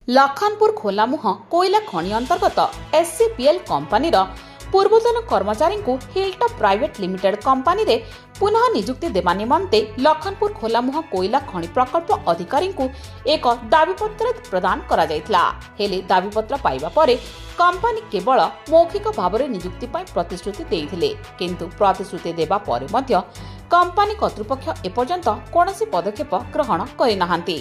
लखनपुर खोलामुह कोयला खनि अंतर्गत एससीपीएल कंपनी पूर्वतन कर्मचारी को हिलटॉप प्राइवेट लिमिटेड कंपनी रे पुनः नियुक्ति देवा निमंते लखनपुर खोलामुह कोयला खनि प्रकल्प अधिकारी को एक दाबीपत्र प्रदान करा जायतिला। हेले दाबीपत्र पाइबा परे कंपनी केवल मौखिक भाव में नियुक्ति पाई प्रतिश्रुति देइथिले, किंतु प्रतिश्रुति देबा परे मध्य कंपनी कर्तृपक्ष एपर्यंत कौनसी पदक्षेप ग्रहण करि नाहांती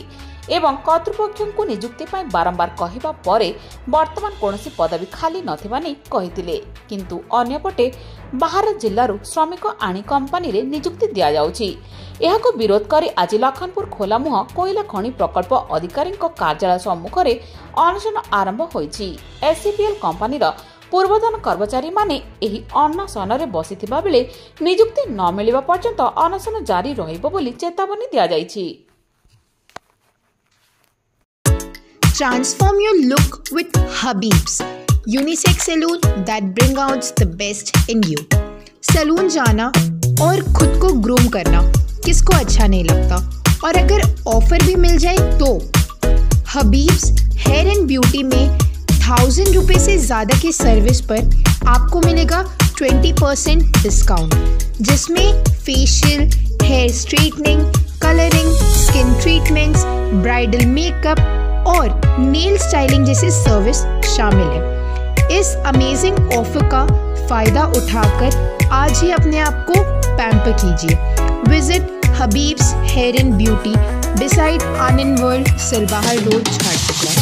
एवं कर्तृपक्ष को नियुक्ति पाई बारंबार कहिबा परे वर्तमान कौनसी पदवी खाली नथिबा नै कहिथिले, किंतु अन्यपटे बाहर जिल्लारू श्रमिक आनी कंपनी रे नियुक्ति दिया जाउची। एहाको विरोध करी आज लखनपुर खोलामुह कोयला खनि प्रकल्प अधिकारी कार्यालय सम्मुख रे अनशन आरंभ होईची। एससीपीएल कंपनी पूर्वतन कर्मचारी माने एही अनशन रे बसिथिबा बेले नियुक्ति न मिलिबा पर्यंत अनशन जारी रहिबो बोली चेतावनी दिया जाईची। Transform your look with Habib's unisex saloon that bring out the best in you। Salon जाना और खुद को ग्रूम करना किसको अच्छा नहीं लगता, और अगर ऑफर भी मिल जाए तो हबीब्स हेयर एंड ब्यूटी में 1000 रुपये से ज़्यादा की सर्विस पर आपको मिलेगा 20% डिस्काउंट, जिसमें facial, hair straightening, colouring, skin treatments, bridal makeup और नेल स्टाइलिंग जैसी सर्विस शामिल है। इस अमेजिंग ऑफर का फायदा उठाकर आज ही अपने आप को पैम्पर कीजिए। Visit Habibs hair and beauty beside Anand world, Silwahar road, Jharkhand.